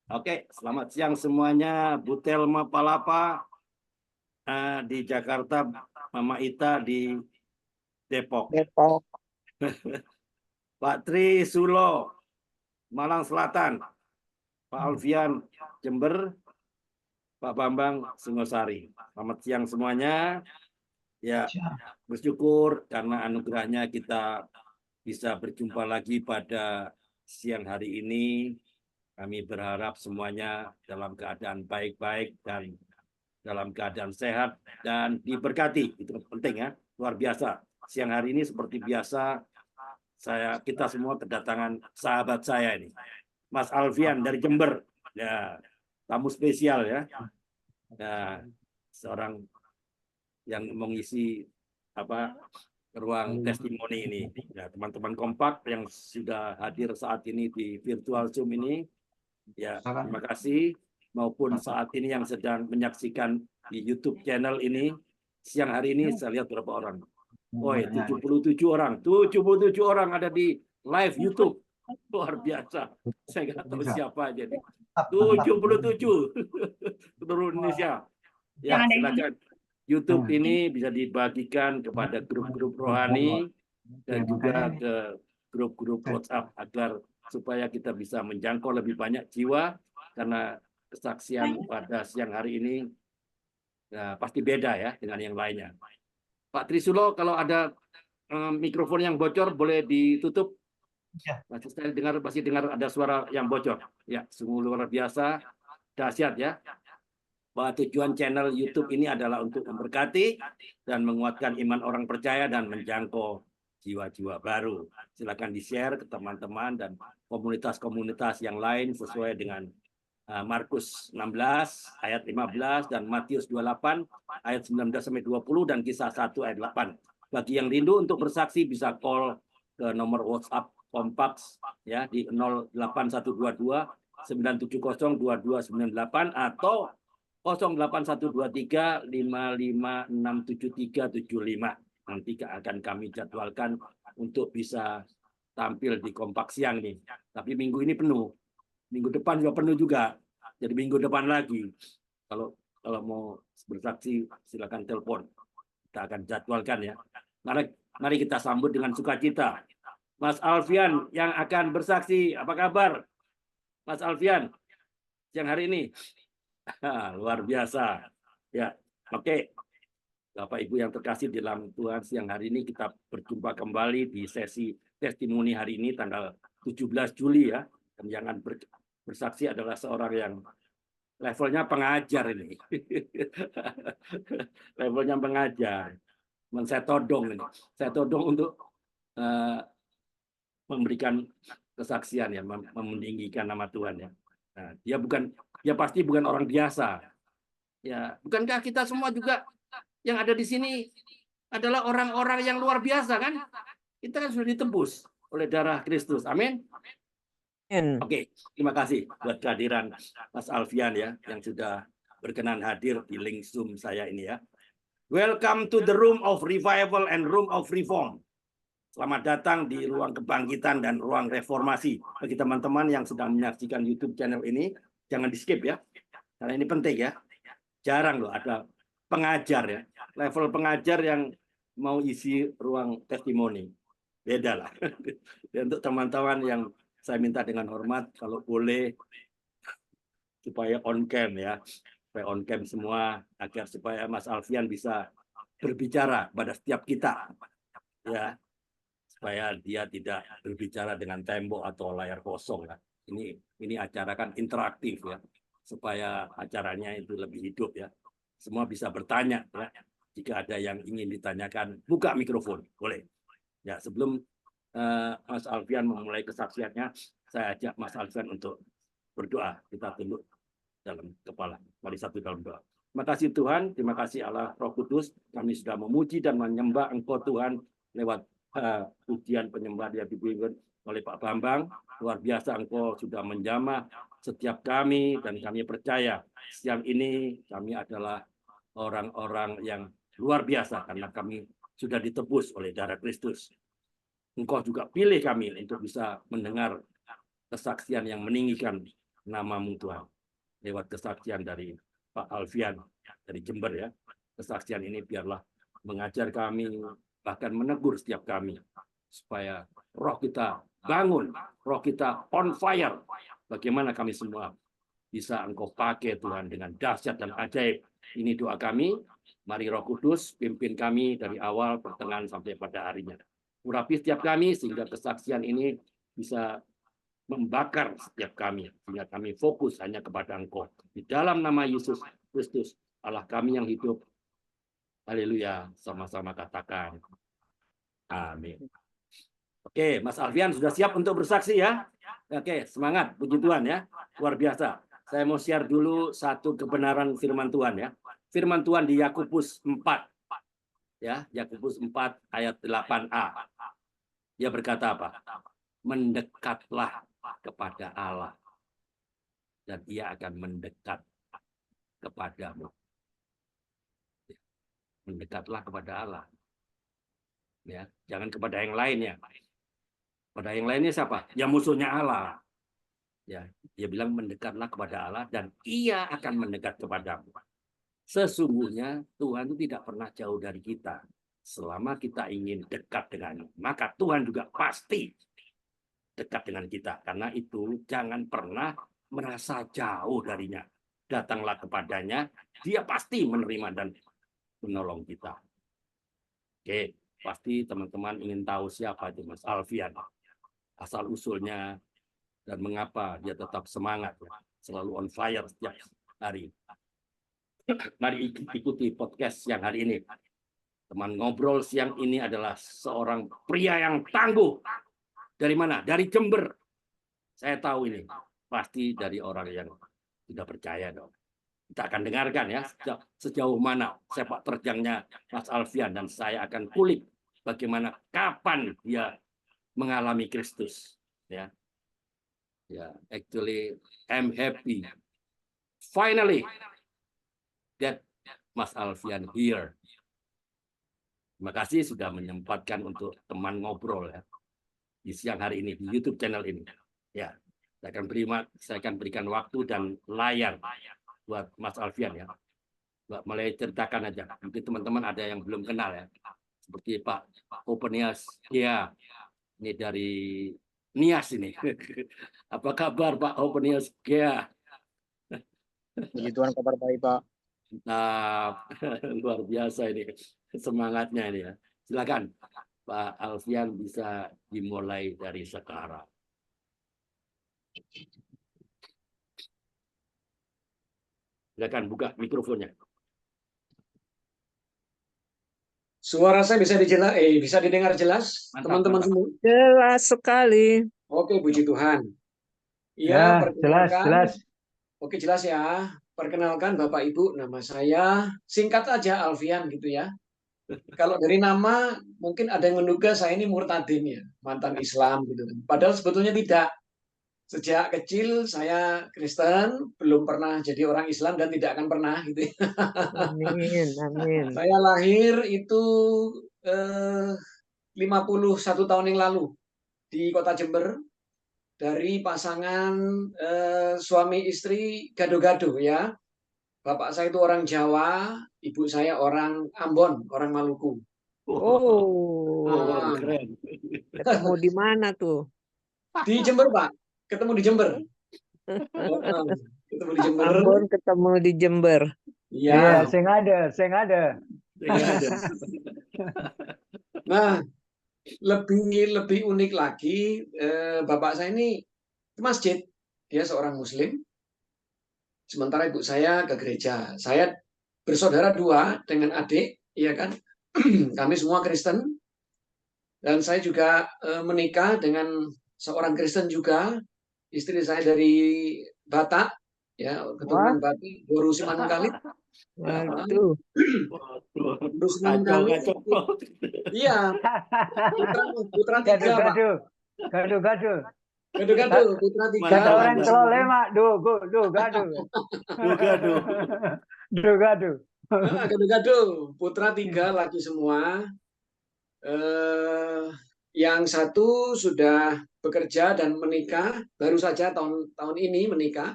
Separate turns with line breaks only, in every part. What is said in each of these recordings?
Oke, selamat siang semuanya. Bu Telma Palapa di Jakarta, Mama Ita di Depok.
Depok.
Pak Tri Sulo, Malang Selatan. Pak Alfian, Jember. Pak Bambang, Singosari. Selamat siang semuanya. Ya, bersyukur karena anugerahnya kita bisa berjumpa lagi pada siang hari ini. Kami berharap semuanya dalam keadaan baik-baik dan dalam keadaan sehat dan diberkati. Itu penting ya, luar biasa. Siang hari ini seperti biasa kita semua kedatangan sahabat saya ini, Mas Alfian dari Jember. Ya, tamu spesial ya. Nah, seorang yang mengisi ruang testimoni ini. Ya, teman-teman kompak yang sudah hadir saat ini di virtual Zoom ini, ya terima kasih. Maupun saat ini yang sedang menyaksikan di YouTube channel ini, siang hari ini saya lihat berapa orang. Woi, 77 orang. 77 orang ada di live YouTube. Luar biasa. Saya nggak tahu siapa aja nih. 77 seluruh Indonesia. Ya, silakan. YouTube ini bisa dibagikan kepada grup-grup rohani dan juga ke grup-grup WhatsApp agar supaya kita bisa menjangkau lebih banyak jiwa, karena kesaksian pada siang hari ini ya, pasti beda ya dengan yang lainnya. Pak Trisulo, kalau ada mikrofon yang bocor boleh ditutup. Masih dengar ada suara yang bocor. Ya, sungguh luar biasa, dahsyat ya. Bahwa tujuan channel YouTube ini adalah untuk memberkati dan menguatkan iman orang percaya dan menjangkau jiwa-jiwa baru. Silakan di-share ke teman-teman dan komunitas-komunitas yang lain sesuai dengan Markus 16 ayat 15 dan Matius 28 ayat 19 sampai 20 dan Kisah 1 ayat 8. Bagi yang rindu untuk bersaksi bisa call ke nomor WhatsApp Kompaks ya di 08122 970 2298 atau 08123 5567375. Nanti akan kami jadwalkan untuk bisa tampil di Kompak Siang nih. Tapi minggu ini penuh. Minggu depan juga penuh juga. Jadi minggu depan lagi. Kalau mau bersaksi silakan telepon. Kita akan jadwalkan ya. Mari kita sambut dengan sukacita. Mas Alfian yang akan bersaksi. Apa kabar? Mas Alfian, siang hari ini. Luar biasa. Ya, oke. Bapak Ibu yang terkasih di dalam Tuhan, siang hari ini kita berjumpa kembali di sesi testimoni hari ini tanggal 17 Juli ya. Dan yang bersaksi adalah seorang yang levelnya pengajar ini. Levelnya pengajar. Saya todong ini. Saya todong untuk memberikan kesaksian ya, meninggikan nama Tuhan ya. Nah, dia pasti bukan orang biasa. Ya, bukankah kita semua juga yang ada di sini adalah orang-orang yang luar biasa kan? Kita kan sudah ditebus oleh darah Kristus. Amin. Oke, terima kasih buat kehadiran Mas Alfian ya yang sudah berkenan hadir di link Zoom saya ini ya. Welcome to the room of revival and room of reform. Selamat datang di ruang kebangkitan dan ruang reformasi. Bagi teman-teman yang sedang menyaksikan YouTube channel ini, jangan di-skip ya. Karena ini penting ya. Jarang loh ada pengajar ya. Level pengajar yang mau isi ruang testimoni. Beda lah. Dan untuk teman-teman yang saya minta dengan hormat, kalau boleh, supaya on cam ya. Supaya on cam semua, agar supaya Mas Alfian bisa berbicara pada setiap kita. Ya, supaya dia tidak berbicara dengan tembok atau layar kosong ya. Ini acara kan interaktif ya, supaya acaranya itu lebih hidup ya. Semua bisa bertanya ya. Jika ada yang ingin ditanyakan, buka mikrofon, boleh. Ya, sebelum Mas Alfian memulai kesaksiannya, saya ajak Mas Alfian untuk berdoa. Kita tunduk dalam kepala. Mari satu dalam doa. Terima kasih Tuhan, terima kasih Allah Roh Kudus. Kami sudah memuji dan menyembah Engkau Tuhan lewat pujian penyembah yang dipimpin oleh Pak Bambang. Luar biasa Engkau sudah menjamah setiap kami dan kami percaya siang ini kami adalah orang-orang yang luar biasa karena kami sudah ditebus oleh darah Kristus. Engkau juga pilih kami untuk bisa mendengar kesaksian yang meninggikan nama-Mu Tuhan. Lewat kesaksian dari Pak Alfian dari Jember ya. Kesaksian ini biarlah mengajar kami, bahkan menegur setiap kami. Supaya roh kita bangun, roh kita on fire. Bagaimana kami semua bisa Engkau pakai Tuhan dengan dahsyat dan ajaib. Ini doa kami. Mari Roh Kudus pimpin kami dari awal, pertengahan sampai pada harinya. Urapi setiap kami sehingga kesaksian ini bisa membakar setiap kami sehingga kami fokus hanya kepada Engkau. Di dalam nama Yesus Kristus, Allah kami yang hidup. Haleluya. Sama-sama katakan. Amin. Oke, Mas Alfian sudah siap untuk bersaksi ya? Oke, semangat, puji Tuhan ya. Luar biasa. Saya mau share dulu satu kebenaran firman Tuhan ya. Firman Tuhan di Yakobus 4. Ya, Yakobus 4 ayat 8a. Dia berkata apa? Mendekatlah kepada Allah dan Ia akan mendekat kepadamu. Mendekatlah kepada Allah. Ya, jangan kepada yang lainnya. Pada yang lainnya siapa? Ya musuhnya Allah. Ya, dia bilang mendekatlah kepada Allah dan Ia akan mendekat kepadamu. Sesungguhnya Tuhan itu tidak pernah jauh dari kita. Selama kita ingin dekat dengannya, maka Tuhan juga pasti dekat dengan kita. Karena itu jangan pernah merasa jauh darinya. Datanglah kepadanya, dia pasti menerima dan menolong kita. Oke, pasti teman-teman ingin tahu siapa itu Mas Alfian. Asal-usulnya dan mengapa dia tetap semangat, selalu on fire setiap hari. Mari ikuti podcast siang hari ini. Teman ngobrol siang ini adalah seorang pria yang tangguh. Dari mana? Dari Jember. Saya tahu ini. Pasti dari orang yang tidak percaya dong. Kita akan dengarkan ya sejauh mana sepak terjangnya Mas Alfian dan saya akan kulik bagaimana kapan dia mengalami Kristus. Ya, actually, I'm happy. Finally, that Mas Alfian here. Terima kasih sudah menyempatkan untuk teman ngobrol ya di siang hari ini di YouTube channel ini. Ya, saya akan berikan waktu dan layar buat Mas Alfian ya. Mulai ceritakan aja. Mungkin teman-teman ada yang belum kenal ya. Seperti Pak Openias, ya, ini dari Nias ini. Apa kabar Pak Openias? Ya.
Puji Tuhan, kabar baik Pak.
Nah, luar biasa ini semangatnya ini ya. Silakan Pak Alfian bisa dimulai dari sekarang. Silakan buka mikrofonnya.
Suara saya bisa didengar jelas, teman-teman semua?
Jelas sekali.
Oke, puji Tuhan.
Ya, jelas.
Oke, jelas ya. Perkenalkan Bapak Ibu, nama saya singkat aja Alfian gitu ya. Kalau dari nama mungkin ada yang menduga saya ini murtadin ya, mantan Islam gitu. Padahal sebetulnya tidak. Sejak kecil saya Kristen, belum pernah jadi orang Islam dan tidak akan pernah gitu ya.
Amin, amin.
Saya lahir itu 51 tahun yang lalu di Kota Jember dari pasangan suami istri gado-gado ya. Bapak saya itu orang Jawa, ibu saya orang Ambon, orang Maluku.
Oh,
keren.
ketemu di mana tuh?
Di Jember, Pak. Ketemu di Jember. Ketemu di Jember.
Ambon ketemu di Jember.
Iya,
sing ada.
Nah, lebih unik lagi, bapak saya ini ke masjid. Dia seorang Muslim. Sementara ibu saya ke gereja. Saya bersaudara 2 dengan adik, ya kan? Kami semua Kristen. Dan saya juga menikah dengan seorang Kristen juga. Istri saya dari Batak, ya, keturunan Batak, Boru Simanungkalit.
Waduh.
Boru Simanungkalit. Iya. Putra 3, Pak.
Gado.
Putra 3.
Kata orang Solo lemak, gado.
Gado-gado. Putra 3 laki semua. Yang satu sudah bekerja dan menikah, baru saja tahun ini menikah.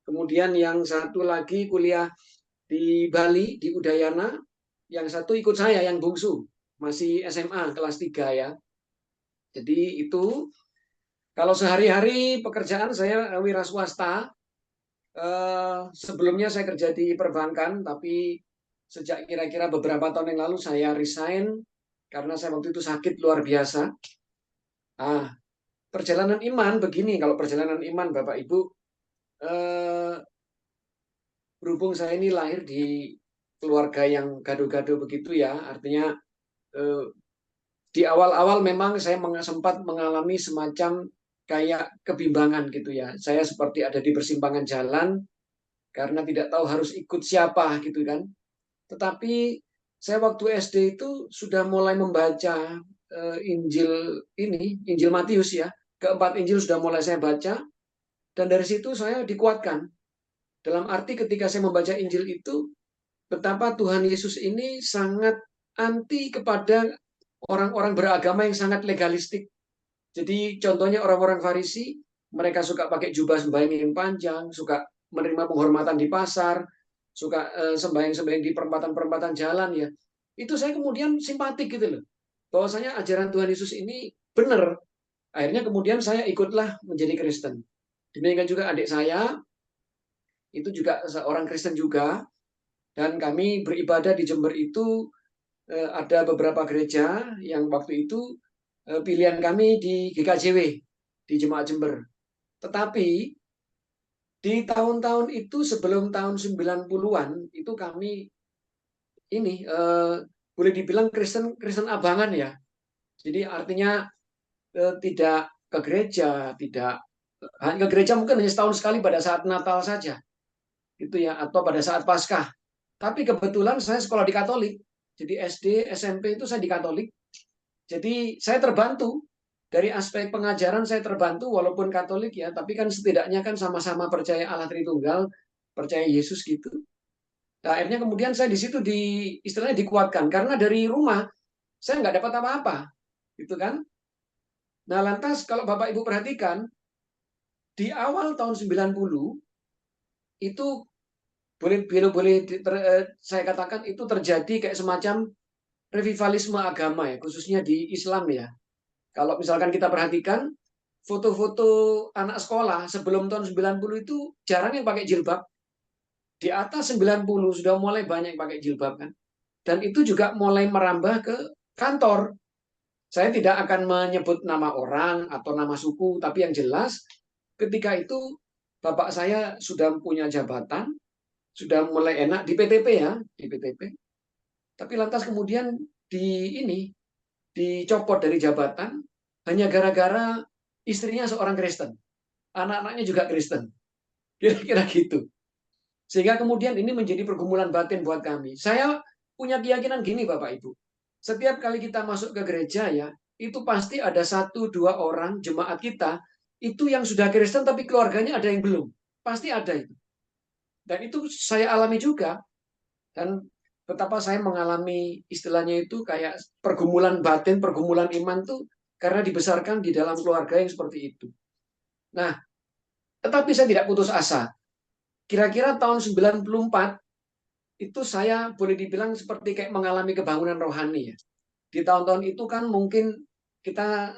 Kemudian yang satu lagi kuliah di Bali, di Udayana. Yang satu ikut saya, yang bungsu, masih SMA kelas 3 ya. Jadi itu, kalau sehari-hari pekerjaan saya wira swasta. Sebelumnya saya kerja di perbankan, tapi sejak kira-kira beberapa tahun yang lalu saya resign karena saya waktu itu sakit luar biasa. Perjalanan iman begini, kalau perjalanan iman Bapak Ibu, berhubung saya ini lahir di keluarga yang gado-gado begitu ya, artinya di awal-awal memang saya sempat mengalami semacam kayak kebimbangan gitu ya. Saya seperti ada di persimpangan jalan karena tidak tahu harus ikut siapa gitu kan. Tetapi saya waktu SD itu sudah mulai membaca Injil Matius ya. Keempat Injil sudah mulai saya baca, dan dari situ saya dikuatkan. Dalam arti ketika saya membaca Injil itu, betapa Tuhan Yesus ini sangat anti kepada orang-orang beragama yang sangat legalistik. Jadi contohnya orang-orang Farisi, mereka suka pakai jubah sembahyang yang panjang, suka menerima penghormatan di pasar, suka sembahyang-sembahyang di perempatan-perempatan jalan ya. Itu saya kemudian simpatik gitu loh. Bahwasanya ajaran Tuhan Yesus ini benar. Akhirnya kemudian saya ikutlah menjadi Kristen. Demikian juga adik saya, itu juga seorang Kristen juga. Dan kami beribadah di Jember itu, ada beberapa gereja yang waktu itu pilihan kami di GKJW, di Jemaat Jember. Tetapi di tahun-tahun itu sebelum tahun 90-an, itu kami ini boleh dibilang Kristen abangan ya. Jadi artinya tidak ke gereja, hanya ke gereja mungkin hanya setahun sekali pada saat Natal saja, gitu ya, atau pada saat Paskah. Tapi kebetulan saya sekolah di Katolik, jadi SD, SMP itu saya di Katolik. Jadi saya terbantu dari aspek pengajaran, saya terbantu walaupun Katolik ya, tapi kan setidaknya kan sama-sama percaya Allah Tritunggal, percaya Yesus gitu. Nah, akhirnya kemudian saya di situ istilahnya dikuatkan karena dari rumah saya nggak dapat apa-apa, gitu kan. Nah, lantas kalau Bapak Ibu perhatikan, di awal tahun 90 itu saya katakan itu terjadi kayak semacam revivalisme agama ya, khususnya di Islam ya. Kalau misalkan kita perhatikan foto-foto anak sekolah sebelum tahun 90 itu jarang yang pakai jilbab. Di atas 90 sudah mulai banyak yang pakai jilbab kan. Dan itu juga mulai merambah ke kantor. Saya tidak akan menyebut nama orang atau nama suku, tapi yang jelas ketika itu bapak saya sudah punya jabatan, sudah mulai enak di PTP ya, di PTP. Tapi lantas kemudian dicopot dari jabatan hanya gara-gara istrinya seorang Kristen. Anak-anaknya juga Kristen. Kira-kira gitu. Sehingga kemudian ini menjadi pergumulan batin buat kami. Saya punya keyakinan gini Bapak Ibu. Setiap kali kita masuk ke gereja ya, itu pasti ada 1-2 orang jemaat kita itu yang sudah Kristen tapi keluarganya ada yang belum. Pasti ada itu. Dan itu saya alami juga. Dan betapa saya mengalami istilahnya itu kayak pergumulan batin, pergumulan iman tuh karena dibesarkan di dalam keluarga yang seperti itu. Nah, tetapi saya tidak putus asa. Kira-kira tahun 94 itu saya boleh dibilang seperti kayak mengalami kebangunan rohani ya. Di tahun-tahun itu kan mungkin kita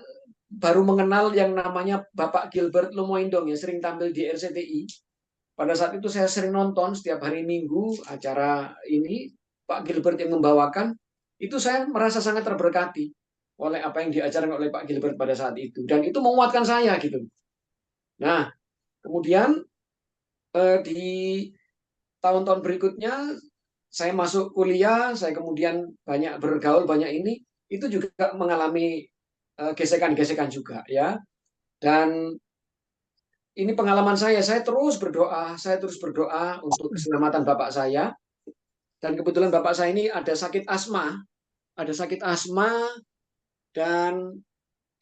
baru mengenal yang namanya Bapak Gilbert Lumoindong ya, sering tampil di RCTI. Pada saat itu saya sering nonton setiap hari Minggu acara ini, Pak Gilbert yang membawakan, itu saya merasa sangat terberkati oleh apa yang diajarkan oleh Pak Gilbert pada saat itu. Dan itu menguatkan saya gitu. Nah, kemudian di tahun-tahun berikutnya saya masuk kuliah, saya kemudian banyak bergaul, banyak ini, itu juga mengalami gesekan-gesekan juga ya. Dan ini pengalaman saya terus berdoa untuk keselamatan bapak saya. Dan kebetulan bapak saya ini ada sakit asma, dan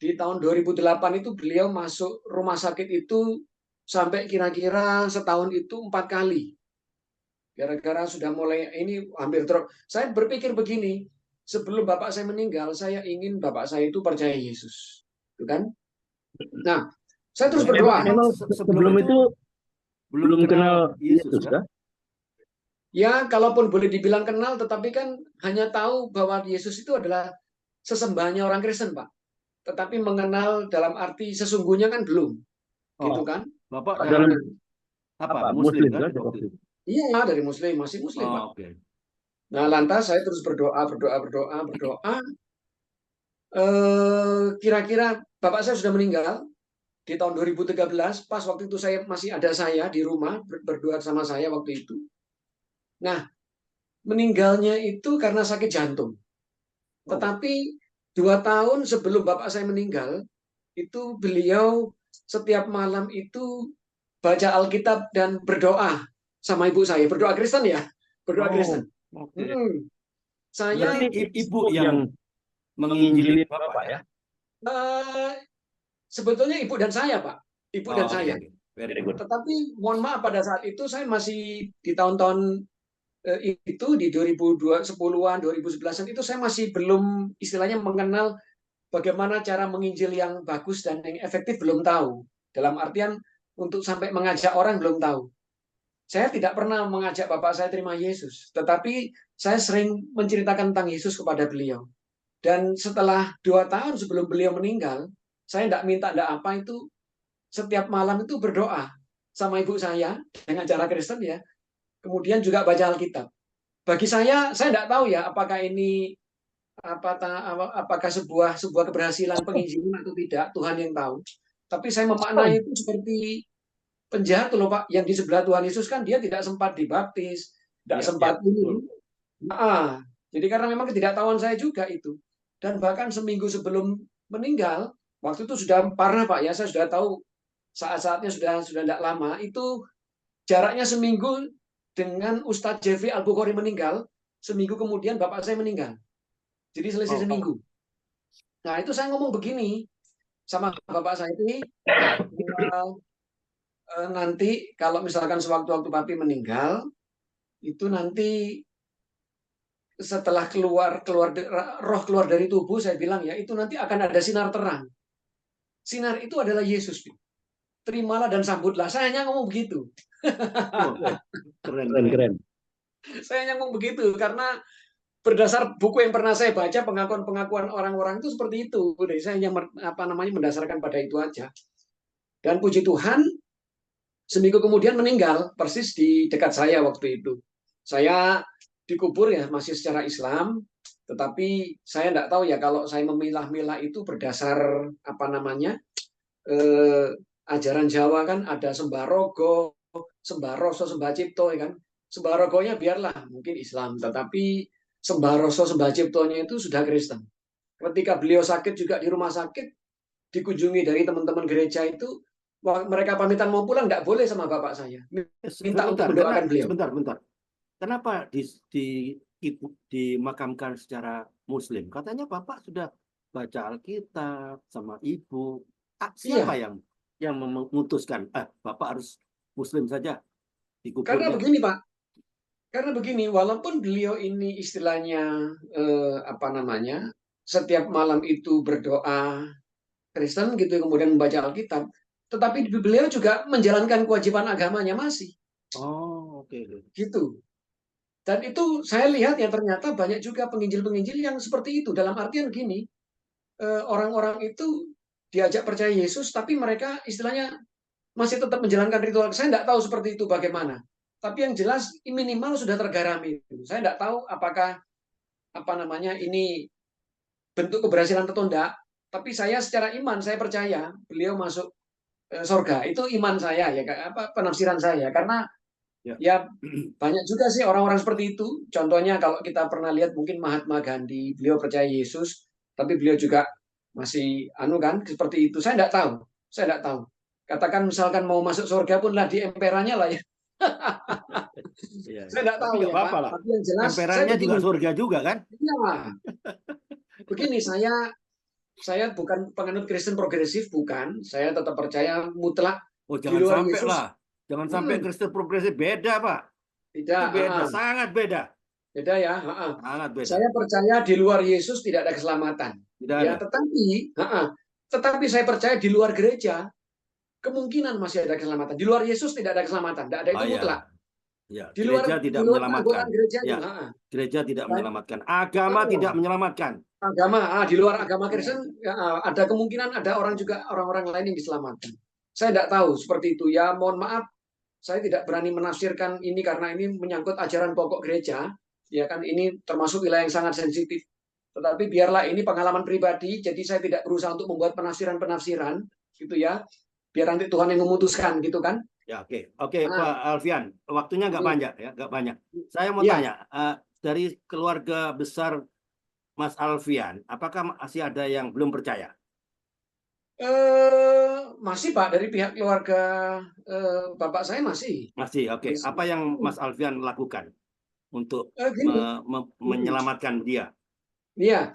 di tahun 2008 itu beliau masuk rumah sakit itu sampai kira-kira setahun itu 4 kali. Gara-gara sudah mulai ini hampir saya berpikir begini, sebelum bapak saya meninggal, saya ingin bapak saya itu percaya Yesus. Gitu kan? Nah, saya terus berdoa.
Emang sebelum itu belum kenal Yesus
kan?
kan?
Ya, kalaupun boleh dibilang kenal, tetapi kan hanya tahu bahwa Yesus itu adalah sesembahnya orang Kristen, Pak. Tetapi mengenal dalam arti sesungguhnya kan belum. Gitu
Oh,
kan?
Bapak
Dalam
dari apa? Muslim kan? waktu itu?
Iya, dari Muslim, masih Muslim, Pak.
Oh, oke.
Nah, lantas saya terus berdoa. Kira-kira bapak saya sudah meninggal di tahun 2013, pas waktu itu saya masih ada saya di rumah berdua sama saya waktu itu. Nah, meninggalnya itu karena sakit jantung. Tetapi 2 tahun sebelum bapak saya meninggal, itu beliau setiap malam itu baca Alkitab dan berdoa sama ibu saya. Berdoa Kristen ya, berdoa Kristen.
Oke.
Saya
Berarti ibu yang menginjili Bapak ya?
sebetulnya ibu dan saya, Pak. Ibu dan
oke.
saya.
Very good.
Tetapi mohon maaf pada saat itu saya masih di tahun-tahun itu di 2010-an, 2011-an itu saya masih belum istilahnya mengenal bagaimana cara menginjil yang bagus dan yang efektif, belum tahu. Dalam artian untuk sampai mengajak orang belum tahu. Saya tidak pernah mengajak bapak saya terima Yesus, tetapi saya sering menceritakan tentang Yesus kepada beliau. Dan setelah 2 tahun sebelum beliau meninggal, saya tidak minta apa itu, setiap malam itu berdoa sama ibu saya dengan cara Kristen ya. Kemudian juga baca Alkitab. Bagi saya tidak tahu ya apakah ini apakah sebuah keberhasilan penginjilan atau tidak, Tuhan yang tahu. Tapi saya memaknai itu seperti penjahat loh Pak, yang di sebelah Tuhan Yesus kan dia tidak sempat dibaptis, tidak sempat ini. Nah, jadi karena memang ketidaktahuan saya juga itu. Dan bahkan seminggu sebelum meninggal, waktu itu sudah parah Pak ya, saya sudah tahu saat-saatnya sudah tidak lama, itu jaraknya seminggu dengan Ustadz Jeffrey Al-Bukhari meninggal, seminggu kemudian bapak saya meninggal. Jadi selesai seminggu. Nah, itu saya ngomong begini sama bapak saya ini, nanti kalau misalkan sewaktu-waktu papi meninggal, itu nanti setelah roh keluar dari tubuh, saya bilang ya, itu nanti akan ada sinar terang. Sinar itu adalah Yesus. Terimalah dan sambutlah. Saya hanya ngomong begitu.
Keren.
Saya hanya ngomong begitu karena berdasar buku yang pernah saya baca, pengakuan-pengakuan orang-orang itu seperti itu. Jadi saya hanya mendasarkan pada itu aja. Dan puji Tuhan, seminggu kemudian meninggal persis di dekat saya waktu itu. Saya dikubur ya masih secara Islam, tetapi saya tidak tahu ya kalau saya memilah-milah itu berdasar ajaran Jawa kan ada sembah rogo, sembah roso, sembah cipto ya kan. Sembah rogonya biarlah mungkin Islam, tetapi sembah roso, sembah ciptonya itu sudah Kristen. Ketika beliau sakit juga di rumah sakit, dikunjungi dari teman-teman gereja itu, mereka pamitan mau pulang nggak boleh sama bapak saya. Minta untuk mendoakan beliau.
Sebentar. Kenapa dimakamkan secara Muslim? Katanya bapak sudah baca Alkitab sama ibu. Siapa yang memutuskan bapak harus Muslim saja dikuburnya?
Karena begini Pak. Karena begini, walaupun beliau ini istilahnya setiap malam itu berdoa Kristen gitu, kemudian membaca Alkitab, tetapi beliau juga menjalankan kewajiban agamanya masih.
Oh, oke.
Gitu. Dan itu saya lihat ya ternyata banyak juga penginjil-penginjil yang seperti itu. Dalam artian gini, orang-orang itu diajak percaya Yesus, tapi mereka istilahnya masih tetap menjalankan ritual. Saya tidak tahu seperti itu bagaimana. Tapi yang jelas minimal sudah tergarami. Saya tidak tahu apakah ini bentuk keberhasilan atau tidak. Tapi saya secara iman saya percaya beliau masuk surga. Itu iman saya ya, penafsiran saya. Karena ya banyak juga sih orang-orang seperti itu. Contohnya kalau kita pernah lihat mungkin Mahatma Gandhi, beliau percaya Yesus, tapi beliau juga masih seperti itu. Saya tidak tahu. Katakan misalkan mau masuk surga pun lah di emperannya lah ya.
Saya
tidak tahu ya Pak. Tapi yang jelas
emperannya juga surga juga kan?
Iya. Begini, saya bukan penganut Kristen progresif, bukan. Saya tetap percaya mutlak.
Jangan sampai Yesus. Jangan sampai Kristen progresif, beda Pak.
Tidak.
Itu beda, sangat beda.
Beda ya. Ha-ha.
Sangat beda.
Saya percaya di luar Yesus tidak ada keselamatan.
Tidak
Ya,
ada.
tetapi saya percaya di luar gereja kemungkinan masih ada keselamatan. Di luar Yesus tidak ada keselamatan, tidak ada
Oh
itu mutlak.
ya. Ya,
Di luar
gereja tidak
keanggotaan
menyelamatkan.
gereja itu.
Ya, gereja tidak
Saya-
menyelamatkan. Agama tidak menyelamatkan.
Agama, di luar agama Kristen ada kemungkinan ada orang-orang lain yang diselamatkan. Saya tidak tahu seperti itu ya. Mohon maaf, saya tidak berani menafsirkan ini karena ini menyangkut ajaran pokok gereja. Ya kan, ini termasuk wilayah yang sangat sensitif. Tetapi biarlah ini pengalaman pribadi, jadi saya tidak berusaha untuk membuat penafsiran-penafsiran, gitu ya. Biar nanti Tuhan yang memutuskan, gitu kan?
Ya, oke, Pak Alfian, waktunya nggak banyak ya, nggak banyak. Saya mau
Ya.
tanya, dari keluarga besar Mas Alfian, apakah masih ada yang belum percaya?
Masih Pak, dari pihak keluarga bapak saya masih.
Masih, oke.
Masih.
Apa yang Mas Alfian lakukan untuk
Gini.
menyelamatkan dia?
Iya,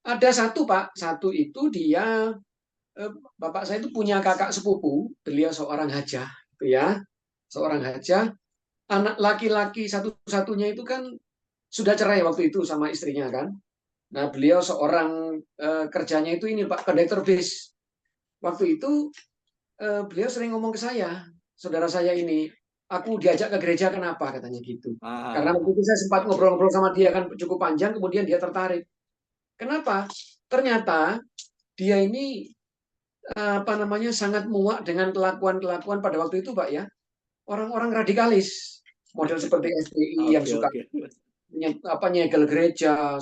ada satu Pak, satu itu dia bapak saya itu punya kakak sepupu, beliau seorang hajah, gitu ya, seorang hajah, anak laki-laki satu-satunya itu kan sudah cerai waktu itu sama istrinya kan. Nah, beliau seorang kerjanya itu ini Pak, kondektur bis. Waktu itu beliau sering ngomong ke saya, saudara saya ini, aku diajak ke gereja kenapa katanya gitu. Karena waktu itu saya sempat ngobrol-ngobrol sama dia kan cukup panjang, kemudian dia tertarik. Kenapa? Ternyata dia ini sangat muak dengan kelakuan-kelakuan pada waktu itu Pak ya. Orang-orang radikalis, model seperti FPI yang suka nyegel gereja,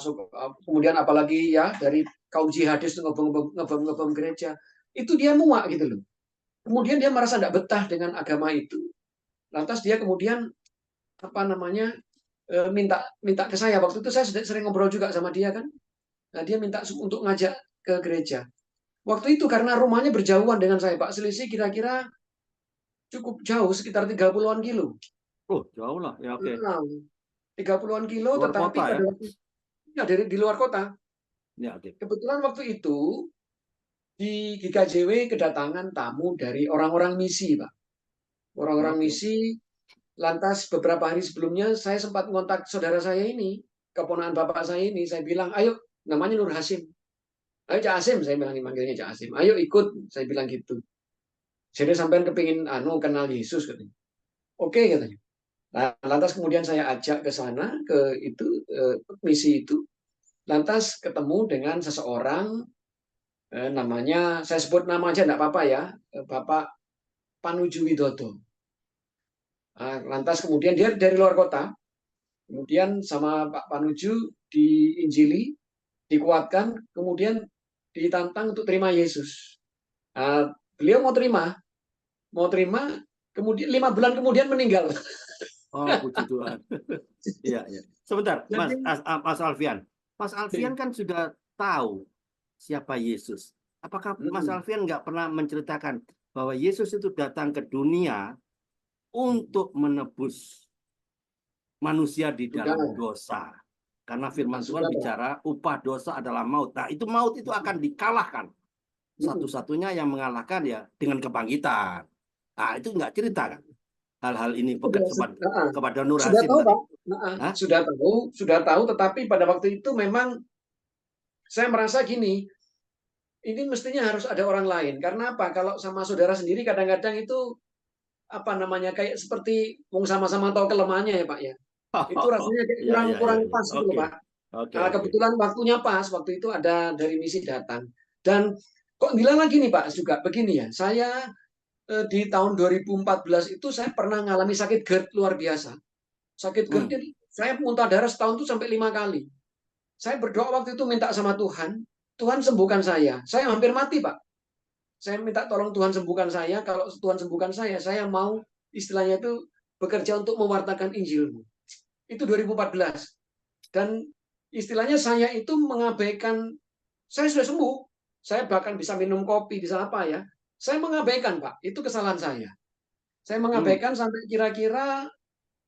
kemudian apalagi ya dari kaum jihadis ngebom gereja. Itu dia muak gitu loh. Kemudian dia merasa tidak betah dengan agama itu. Lantas dia kemudian minta ke saya. Waktu itu saya sering ngobrol juga sama dia kan. Nah, dia minta untuk ngajak ke gereja. Waktu itu karena rumahnya berjauhan dengan saya, Pak, selisih kira-kira cukup jauh, sekitar 30-an kilo.
Oh, jauh lah. Ya, oke.
30-an kilo,
Luar
tetapi
kota, ya?
pada waktu di luar kota.
Ya, oke.
Kebetulan waktu itu di GKJW kedatangan tamu dari orang-orang misi, Pak. Orang-orang misi. Lantas beberapa hari sebelumnya saya sempat ngontak saudara saya ini, keponakan bapak saya ini, saya bilang, ayo, namanya Nur Hasim. Ayo Cak Hasim, saya bilang manggilnya Cak Hasim. Ayo ikut, saya bilang gitu. Jadi sampean kepingin kenal Yesus katanya. Oke katanya. Nah, lantas kemudian saya ajak ke sana, ke itu misi itu. Lantas ketemu dengan seseorang, namanya, saya sebut nama aja enggak apa-apa ya, Bapak Panuju Widodo. Lantas kemudian dia dari luar kota, kemudian sama Pak Panuju diinjili, dikuatkan, kemudian ditantang untuk terima Yesus. Beliau mau terima, kemudian 5 bulan kemudian meninggal.
Oh, puji Tuhan. Iya, iya. Sebentar, Mas Alfian. Mas Alfian kan sudah tahu siapa Yesus. Apakah Mas Alfian nggak pernah menceritakan bahwa Yesus itu datang ke dunia untuk menebus manusia di dalam dosa? Karena firman Tuhan bicara upah dosa adalah maut. Nah, itu maut itu akan dikalahkan. Satu-satunya yang mengalahkan ya dengan kebangkitan. Nah, itu nggak cerita kan? Hal-hal ini kepada Nur
Sudah
Hasim
tahu,
tadi.
Pak. Sudah tahu, tetapi pada waktu itu memang saya merasa gini, ini mestinya harus ada orang lain. Karena apa? Kalau sama saudara sendiri kadang-kadang itu kayak seperti sama-sama tahu kelemahannya ya Pak ya. Itu rasanya kurang pas gitu Pak. Kebetulan waktunya pas, waktu itu ada dari misi datang. Dan kok bilang lagi nih Pak juga begini ya, saya di tahun 2014 itu saya pernah mengalami sakit GERD luar biasa. Sakit GERD ini saya muntah darah setahun itu sampai 5 kali. Saya berdoa waktu itu minta sama Tuhan, Tuhan sembuhkan saya. Saya hampir mati Pak. Saya minta tolong Tuhan sembuhkan saya. Kalau Tuhan sembuhkan saya mau istilahnya itu bekerja untuk mewartakan Injil-Mu. Itu 2014. Dan istilahnya saya itu mengabaikan, saya sudah sembuh. Saya bahkan bisa minum kopi, bisa apa ya. Saya mengabaikan Pak, itu kesalahan saya. Saya mengabaikan sampai kira-kira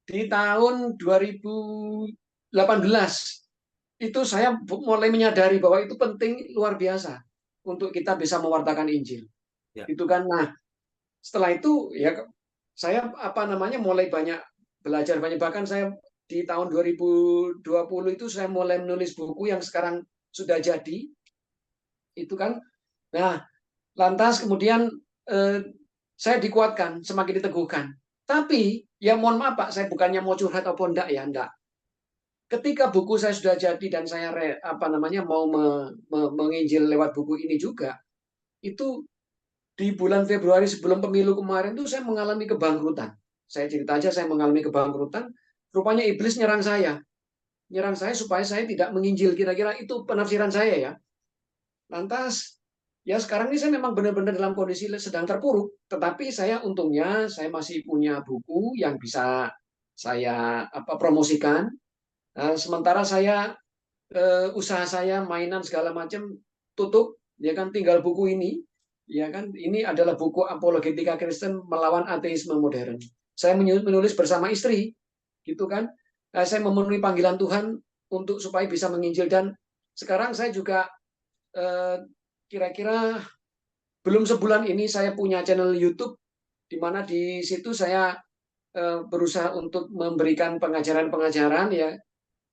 di tahun 2018. Itu saya mulai menyadari bahwa itu penting luar biasa untuk kita bisa mewartakan Injil. Ya. Itu kan. Nah, setelah itu ya saya mulai banyak belajar banyak, bahkan saya di tahun 2020 itu saya mulai menulis buku yang sekarang sudah jadi, itu kan. Nah, lantas kemudian saya dikuatkan, semakin diteguhkan. Tapi, ya mohon maaf Pak, saya bukannya mau curhat atau enggak ya, enggak. Ketika buku saya sudah jadi dan saya mau menginjil lewat buku ini juga, itu di bulan Februari sebelum pemilu kemarin tuh saya mengalami kebangkrutan. Saya cerita aja, saya mengalami kebangkrutan. Rupanya iblis nyerang saya supaya saya tidak menginjil. Kira-kira itu penafsiran saya ya. Lantas ya sekarang ini saya memang benar-benar dalam kondisi sedang terpuruk. Tetapi saya untungnya saya masih punya buku yang bisa saya promosikan. Sementara saya usaha saya mainan segala macam tutup, ya kan, tinggal buku ini. Ya kan, ini adalah buku Apologetika Kristen Melawan Ateisme Modern. Saya menulis bersama istri, gitu kan. Saya memenuhi panggilan Tuhan untuk supaya bisa menginjil, dan sekarang saya juga kira-kira belum sebulan ini saya punya channel YouTube di mana di situ saya berusaha untuk memberikan pengajaran-pengajaran ya.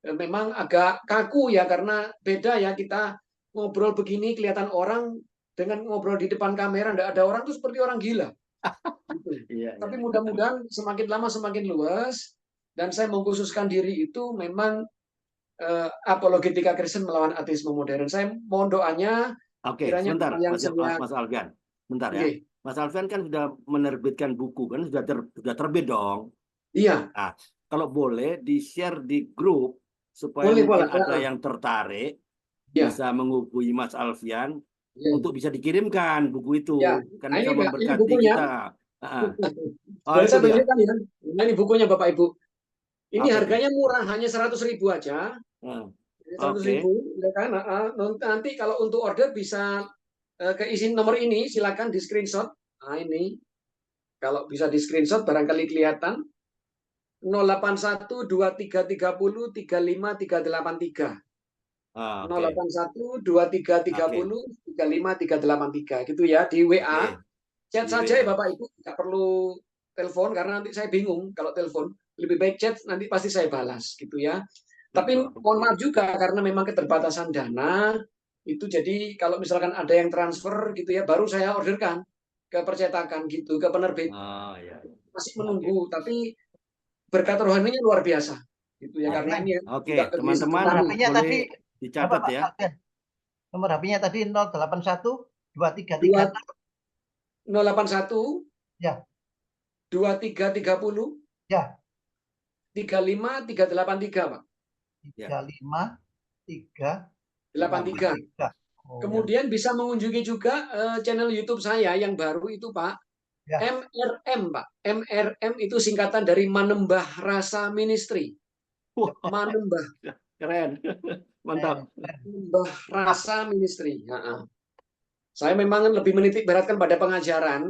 Memang agak kaku ya karena beda ya, kita ngobrol begini kelihatan orang dengan ngobrol di depan kamera enggak ada orang tuh seperti orang gila. Gitu.
Iya,
Tapi
iya.
mudah-mudahan semakin lama semakin luas, dan saya mengkhususkan diri itu memang apologetika Kristen melawan ateisme modern. Saya mohon doanya
Oke,
kiranya
sebentar,
apa yang saya
Mas Alfian. Bentar ya.
Oke.
Mas Alfian kan sudah menerbitkan buku, kan sudah terbit dong.
Iya,
Nah, kalau boleh di-share di grup supaya
boleh
mungkin
boleh.
ada yang tertarik
Ya,
bisa menghubungi Mas Alfian
ya,
untuk bisa dikirimkan buku itu,
ya.
kan
Nah,
bisa
ini
memberkati
bukunya.
kita. Oh,
Boleh
itu
saya
dia.
tunjukkan ya. Nah, ini bukunya Bapak Ibu. Ini
Apa itu?
harganya murah, hanya 100.000 aja.
Nah,
100.000,
Oke.
ya kan? Nanti kalau untuk order bisa ke isi nomor ini, silakan di screenshot. Nah, ini kalau bisa di screenshot barangkali kelihatan 0812330 35383.
Oke.
0812330 35383 gitu ya, di WA.
Oke.
Chat
Di
saja ya
WA.
Bapak Ibu, nggak perlu telepon karena nanti saya bingung kalau telepon. Lebih baik chat, nanti pasti saya balas gitu ya. Tapi mohon maaf
Oke.
juga karena memang keterbatasan dana itu, jadi kalau misalkan ada yang transfer gitu ya baru saya orderkan ke percetakan gitu, ke penerbit.
Oh ya.
Masih
Oke.
menunggu, tapi berkat rohaninya luar biasa gitu ya, karena
Alfian,
ini
Oke,
juga kerja satu
teman-teman
nomor
tahun.
HP-nya
boleh
tadi berapa
dicatat
Pak
ya.
Alfian? Nomor HP-nya tadi 081
Dua
2336.
081
Ya,
2330
ya.
35383 Pak.
Ya.
83.
35383. Oh, ya.
Kemudian bisa mengunjungi juga channel YouTube saya yang baru itu Pak.
Ya.
MRM Pak. MRM itu singkatan dari Manembah Rasa Ministry.
Wah,
Manembah.
keren. Mantap.
Manembah Rasa Ministry. Saya memang lebih menitik beratkan pada pengajaran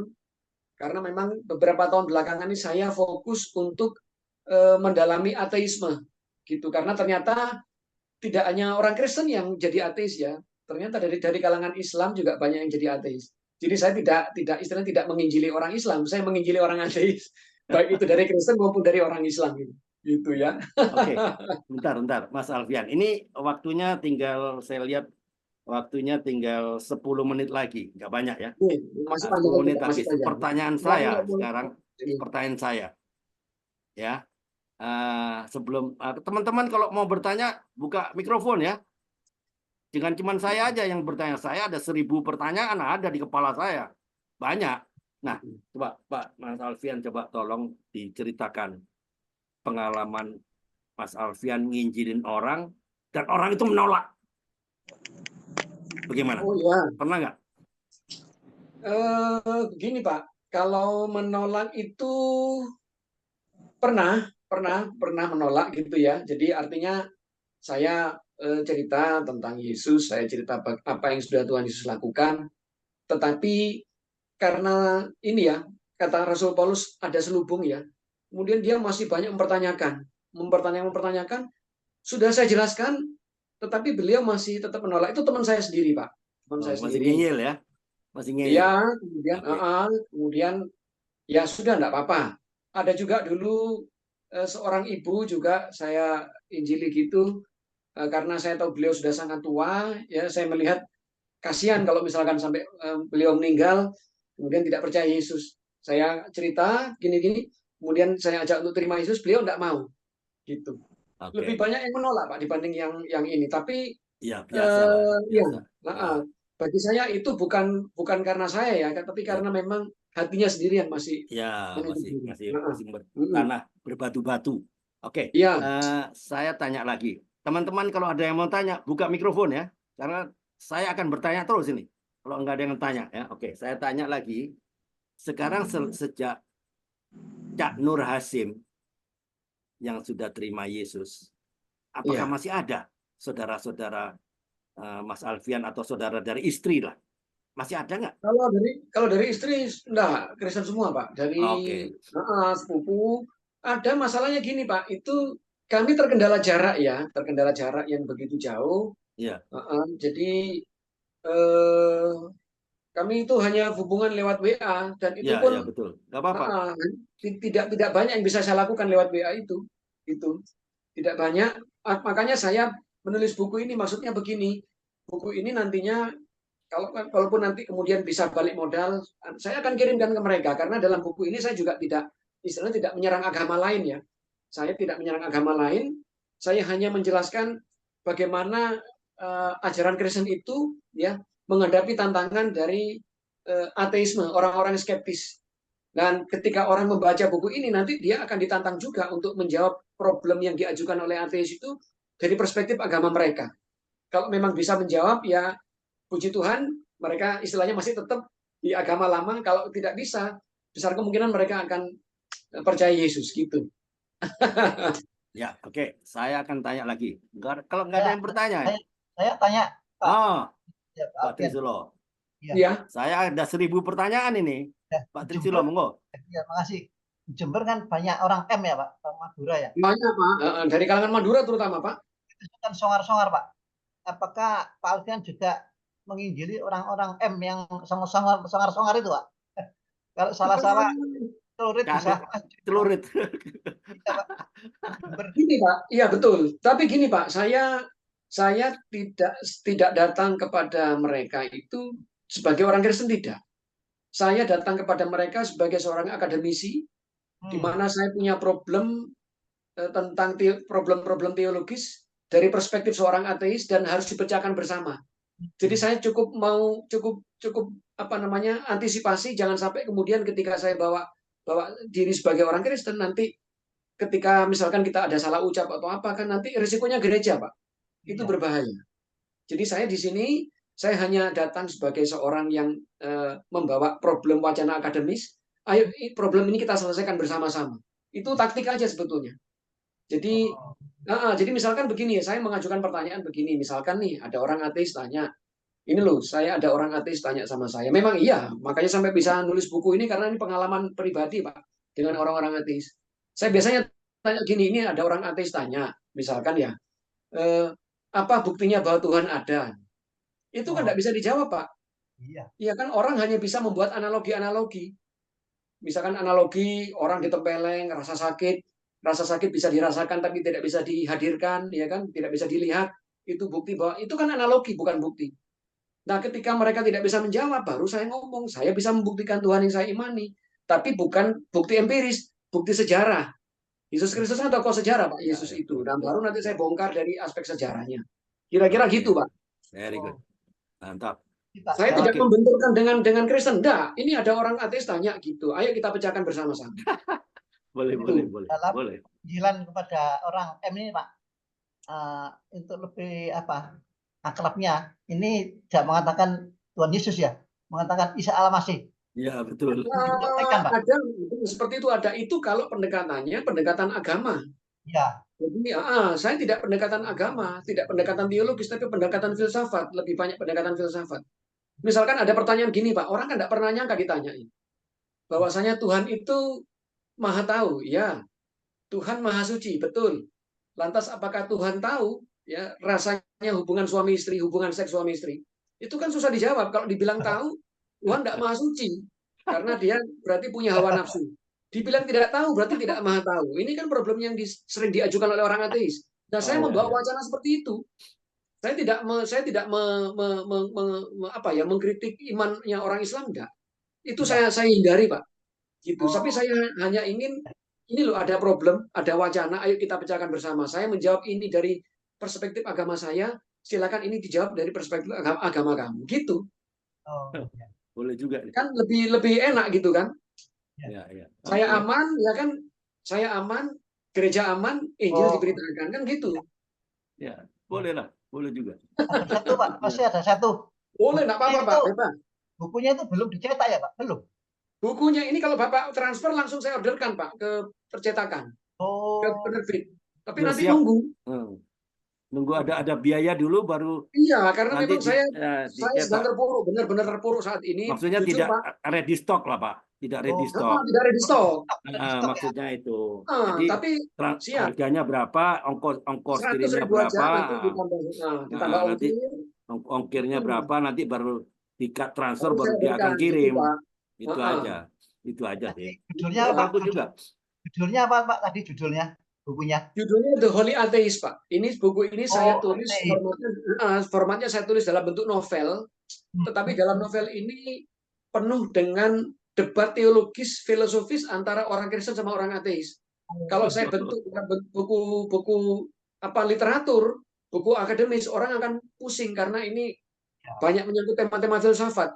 karena memang beberapa tahun belakangan ini saya fokus untuk mendalami ateisme gitu, karena ternyata tidak hanya orang Kristen yang jadi ateis ya, ternyata dari kalangan Islam juga banyak yang jadi ateis. Jadi saya tidak istilahnya tidak menginjili orang Islam, saya menginjili orang ateis, baik itu dari Kristen maupun dari orang Islam gitu ya.
Oke, bentar, Mas Alfian. Ini waktunya tinggal, saya lihat waktunya tinggal 10 menit lagi, nggak banyak ya.
Masih
10
panjang,
menit lagi.
masih panjang.
Pertanyaan
Nah,
saya
enggak boleh.
sekarang, pertanyaan saya, ya. Sebelum teman-teman kalau mau bertanya, buka mikrofon ya. Jangan cuma saya aja yang bertanya. Saya ada 1000 pertanyaan ada di kepala saya, banyak. Nah, coba Pak Mas Alfian, coba tolong diceritakan pengalaman Mas Alfian nginjilin orang dan orang itu menolak. Bagaimana?
Oh ya,
Pernah nggak?
begini Pak, kalau menolak itu pernah menolak gitu ya. Jadi artinya saya cerita tentang Yesus, saya cerita apa yang sudah Tuhan Yesus lakukan. Tetapi karena ini ya, kata Rasul Paulus ada selubung ya. Kemudian dia masih banyak mempertanyakan. Sudah saya jelaskan, tetapi beliau masih tetap menolak. Itu teman saya sendiri, Pak. Teman saya
Masih
sendiri.
ngeyel ya? Masih ngeyel.
Iya, kemudian,
Oke.
kemudian ya sudah enggak apa-apa. Ada juga dulu seorang ibu juga saya injili gitu, karena saya tahu beliau sudah sangat tua, ya saya melihat kasihan kalau misalkan sampai beliau meninggal, kemudian tidak percaya Yesus. Saya cerita gini-gini, kemudian saya ajak untuk terima Yesus, beliau tidak mau, gitu. Lebih
Oke.
banyak yang menolak Pak dibanding yang ini. Tapi
Ya, biasa lah,
ya,
biasa. Ya,
bagi saya itu bukan karena saya ya, tapi
ya,
karena memang hatinya sendiri yang masih
ya,
menuntut
masih
diri.
masih
Heeh.
masih
Mm-mm.
tanah berbatu-batu. Oke,
Iya,
saya tanya lagi. Teman-teman kalau ada yang mau tanya, buka mikrofon ya. Karena saya akan bertanya terus ini. Kalau nggak ada yang tanya ya. Oke, saya tanya lagi. Sekarang sejak Cak Nur Hasim yang sudah terima Yesus, apakah
iya.
masih ada saudara-saudara Mas Alfian atau saudara dari istri lah? Masih ada nggak?
Kalau dari istri, enggak, Kristen semua, Pak. Dari
Oke,
sepupu, ada masalahnya gini, Pak. Itu kami terkendala jarak ya, terkendala jarak yang begitu jauh.
ya,
Jadi eh, kami itu hanya hubungan lewat WA dan itu
ya,
pun
ya betul. Nggak apa-apa.
tidak banyak yang bisa saya lakukan lewat WA itu. Itu tidak banyak. Makanya saya menulis buku ini maksudnya begini. Buku ini nantinya kalaupun nanti kemudian bisa balik modal, saya akan kirimkan ke mereka karena dalam buku ini saya juga istilahnya tidak menyerang agama lain ya. Saya tidak menyerang agama lain. Saya hanya menjelaskan bagaimana ajaran Kristen itu ya menghadapi tantangan dari ateisme, orang-orang skeptis. Dan ketika orang membaca buku ini, nanti dia akan ditantang juga untuk menjawab problem yang diajukan oleh ateis itu dari perspektif agama mereka. Kalau memang bisa menjawab, ya puji Tuhan, mereka istilahnya masih tetap di agama lama. Kalau tidak bisa, besar kemungkinan mereka akan percaya Yesus gitu.
Ya, oke. Saya akan tanya lagi. Kalau nggak ada
Ya,
yang bertanya,
saya tanya Pak.
oh,
Ya, Pak
Pak
Alfian.
Trisilo.
Iya.
Ya,
Saya ada 1000 pertanyaan ini.
Ya,
Pak
di
Trisilo,
Jember,
monggo.
ya, makasih. Di Jember kan banyak orang M ya Pak, orang Madura ya.
banyak Pak. Dari kalangan Madura terutama Pak.
Itu kan songar-songar Pak. Apakah Pak Alfian juga menginjili orang-orang M yang songar-songar itu Pak? Kalau salah-salah celurit bisa
Celurit.
bisa Pak. Jember.
Gini Pak, iya betul. Tapi gini Pak, saya tidak datang kepada mereka itu sebagai orang Kristen, tidak. Saya datang kepada mereka sebagai seorang akademisi, di mana saya punya problem tentang problem-problem teologis dari perspektif seorang ateis dan harus dipecahkan bersama. Jadi saya cukup apa namanya antisipasi, jangan sampai kemudian ketika saya bawa diri sebagai orang Kristen, nanti ketika misalkan kita ada salah ucap atau apa, kan nanti risikonya gereja Pak. Itu
Iya.
berbahaya. Jadi saya di sini saya hanya datang sebagai seorang yang membawa problem wacana akademis. Ayo problem ini kita selesaikan bersama-sama. Itu taktik aja sebetulnya. Jadi jadi misalkan begini, saya mengajukan pertanyaan begini, misalkan nih ada orang ateis tanya, ini loh, saya ada orang ateis tanya sama saya. Memang iya, makanya sampai bisa nulis buku ini karena ini pengalaman pribadi Pak dengan orang-orang ateis. Saya biasanya tanya gini, ini ada orang ateis tanya, misalkan ya, apa buktinya bahwa Tuhan ada? Itu kan tidak bisa dijawab Pak.
Iya.
Iya kan orang hanya bisa membuat analogi-analogi. Misalkan analogi orang ditempeleng, rasa sakit bisa dirasakan tapi tidak bisa dihadirkan, ya kan, tidak bisa dilihat. Itu bukti bahwa itu kan analogi, bukan bukti. Nah, ketika mereka tidak bisa menjawab, baru saya ngomong, saya bisa membuktikan Tuhan yang saya imani, tapi bukan bukti empiris, bukti sejarah. Yesus Kristus kan tokoh sejarah, Pak,
Ya,
Yesus
ya,
itu.
betul,
Dan
betul.
baru nanti saya bongkar dari aspek sejarahnya. Kira-kira
Oke.
gitu, Pak.
Very good. Mantap.
Pak,
Saya tidak
Oke.
membenturkan dengan Kristen. Enggak, ini ada orang ateis tanya gitu. Ayo kita pecahkan bersama-sama.
Boleh,
Itu.
boleh, boleh,
dalam
boleh.
panggilan kepada orang M ini Pak, untuk lebih apa akrabnya, ini tidak mengatakan Tuhan Yesus ya, mengatakan Isa Al-Masih.
Ya, betul.
Dipraktekkan Pak.
Ada seperti itu, ada itu kalau pendekatannya pendekatan agama.
Ya.
Jadi saya tidak pendekatan agama, tidak pendekatan teologis, tapi pendekatan filsafat, lebih banyak pendekatan filsafat. Misalkan ada pertanyaan gini Pak, orang kan tidak pernah nyangka ditanyain. Bahwasanya Tuhan itu maha tahu, ya. Tuhan maha suci, betul. Lantas apakah Tuhan tahu ya rasanya hubungan suami istri, hubungan seks suami istri? Itu kan susah dijawab. Kalau dibilang tahu, Tuhan tidak maha suci karena dia berarti punya hawa nafsu. Dibilang tidak tahu berarti tidak maha tahu. Ini kan problem yang sering diajukan oleh orang ateis. Nah, saya
Oh,
membawa
iya.
wacana seperti itu. Saya tidak apa ya, mengkritik imannya orang Islam, enggak. Itu
Iya.
saya hindari, Pak. Gitu. Tapi
Oh,
saya hanya ingin, ini loh ada problem, ada wacana, ayo kita pecahkan bersama. Saya menjawab ini dari perspektif agama saya, silakan ini dijawab dari perspektif agama kamu. Gitu.
oh, ya,
Boleh juga nih.
Kan lebih lebih enak gitu kan.
Ya, ya.
Saya
Oke.
aman, ya kan? Saya aman, gereja aman, Injil
oh,
diberitakan kan gitu.
Ya, boleh lah. Boleh juga.
ada satu Pak, masih ada satu.
Boleh, enggak apa-apa,
Bukunya
Pak.
itu,
Bebas.
bukunya itu belum dicetak ya Pak? Belum.
Bukunya ini kalau Bapak transfer langsung saya orderkan, Pak, ke percetakan, ke
Oh,
penerbit. Tapi
Biar
nanti
siap.
nunggu.
Nunggu ada biaya dulu baru
Iya, karena
nanti
memang saya sedang
dicetak.
terpuruk, benar-benar terpuruk saat ini.
Maksudnya
Jujur,
tidak
Pak.
ready stock lah, Pak. Tidak ready
oh,
stock.
Tidak ready stock.
ada di stok ya.
Maksudnya itu.
Ah,
Jadi
tapi siap.
harganya berapa, ongkos
100
kirimnya
ribu aja,
berapa,
nanti ditambah
nanti
ongkir.
ongkirnya berapa, nanti baru transfer
Baru
baru
saya
dia akan
berikan, gitu,
kirim.
Pak.
Itu
Ah,
aja. Itu aja
Tadi
sih.
judulnya
Itu
apa Pak?
bagus juga.
Judulnya apa Pak? Tadi judulnya bukunya.
Judulnya The Holy Atheist, Pak. Buku ini saya
Oh,
tulis
ateis.
formatnya saya tulis dalam bentuk novel, tetapi dalam novel ini penuh dengan debat teologis, filosofis antara orang Kristen sama orang ateis. Kalau saya bentuk buku apa literatur, buku akademis, orang akan pusing karena ini banyak menyangkut tema-tema filsafat.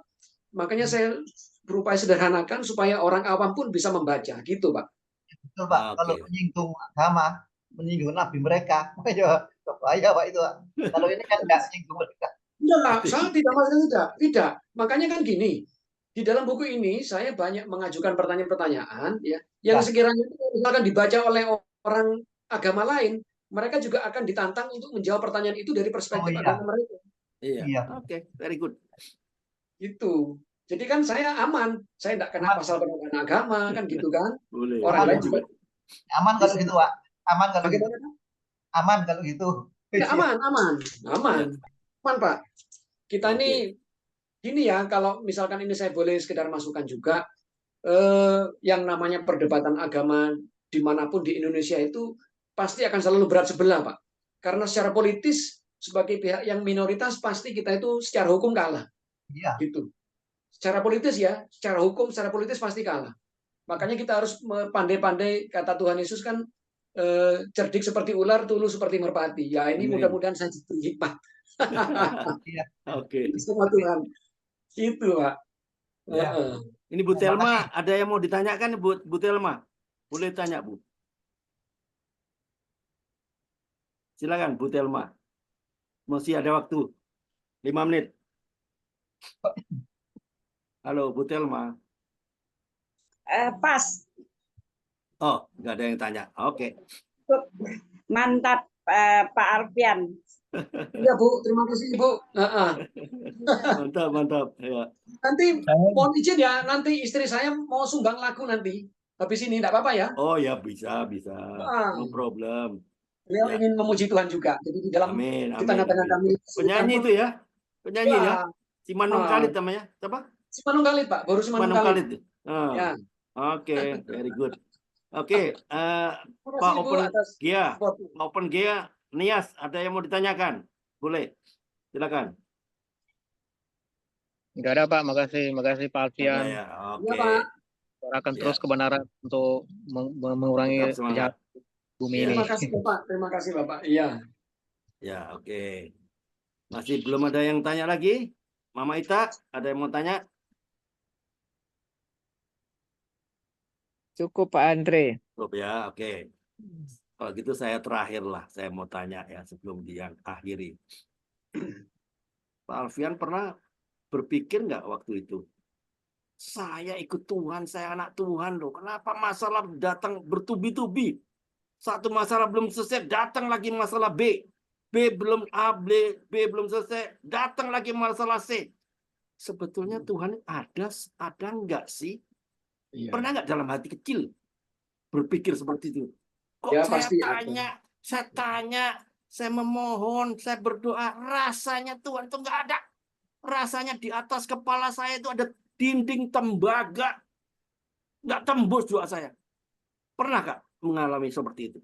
Makanya saya berupaya sederhanakan supaya orang awam pun bisa membaca, gitu, Pak.
Betul Pak. Kalau
Oke.
menyinggung agama, menyinggung nabi mereka, ya bahaya Pak itu Pak. Kalau ini kan nggak menyinggung mereka.
Enggak, saya tidak masalah tidak. Tidak. Makanya kan gini, di dalam buku ini saya banyak mengajukan pertanyaan-pertanyaan ya, yang
Ya.
sekiranya itu misalkan dibaca oleh orang agama lain, mereka juga akan ditantang untuk menjawab pertanyaan itu dari
Oh
perspektif
iya,
agama mereka.
Iya.
iya.
Oke, very good.
Gitu. Jadi kan saya aman, saya tidak kena
Aman,
pasal penodaan agama kan gitu kan.
Boleh.
Orang
Aman.
lain juga
aman kalau
bisa.
gitu Pak. Aman kalau gitu.
Bagaimana?
Aman kalau gitu.
Ya, aman, aman, aman, aman Pak. Kita
Oke.
ini gini ya, kalau misalkan ini saya boleh sekedar masukan juga, yang namanya perdebatan agama dimanapun di Indonesia itu pasti akan selalu berat sebelah, Pak. Karena secara politis sebagai pihak yang minoritas pasti kita itu secara hukum kalah,
Iya.
gitu. Secara politis ya, secara hukum, secara politis pasti kalah. Makanya kita harus pandai-pandai, kata Tuhan Yesus kan, cerdik seperti ular, tulus seperti merpati. Ya ini
Amin.
mudah-mudahan saya diberi hikmah.
Iya.
Oke.
Sama Tuhan. Itu, Pak.
Iya.
Heeh.
Ini Bu
Terima
Telma,
kasih.
ada yang mau ditanyakan Bu Telma? Boleh tanya, Bu. Silakan Bu Telma. Masih ada waktu. 5 menit. Halo Bu Telma.
Pas,
Oh, nggak ada yang tanya. Oke.
mantap Pak Alfian.
Iya, Bu. Terima kasih, Bu. Heeh.
Mantap, mantap. Ya.
Nanti mohon izin ya, nanti istri saya mau sumbang lagu nanti. Habis ini enggak apa-apa ya?
Oh ya, bisa.
Ah.
No problem.
Beliau
Ya.
ingin memuji Tuhan juga. Jadi di dalam
Amin,
di tengah-tengah
amin.
kami
Penyanyi itu ya? Penyanyi ya? Simanung
Ah.
Khalid namanya. Siapa?
Simanung Khalid, Pak. Baru Simanung
Simanung
Khalid.
Khalid. Oh.
Ya.
Oke, very good. Oke,
Terima
Pak
kasih, Bu,
Open
atas
Gia,
support.
Open Gia, Nias, ada yang mau ditanyakan? Boleh, silakan.
Enggak ada Pak, makasih Pak
Ada
Alfian.
ya,
Iya,
oke.
Pak.
Suarakan
Ya.
terus kebenaran untuk mengurangi
Tetap semangat.
kejahatan bumi
Ya.
ini.
Terima kasih, Bapak. Terima kasih, Bapak. Iya.
Ya, oke. Masih belum ada yang tanya lagi? Mama Ita, ada yang mau tanya?
Cukup Pak Andre.
Cukup ya, oke. Kalau gitu saya terakhir lah, saya mau tanya ya sebelum dia akhiri. Pak Alfian pernah berpikir nggak waktu itu? Saya ikut Tuhan, saya anak Tuhan loh. Kenapa masalah datang bertubi-tubi? Satu masalah belum selesai, datang lagi masalah B. B belum A, B belum selesai, datang lagi masalah C. Sebetulnya Tuhan ada nggak sih?
Iya.
Pernah nggak dalam hati kecil berpikir seperti itu? Kok
Ya,
saya
pasti ada.
tanya, saya memohon, saya berdoa, rasanya Tuhan itu nggak ada. Rasanya di atas kepala saya itu ada dinding tembaga. Nggak tembus doa saya. Pernah Kak mengalami seperti itu?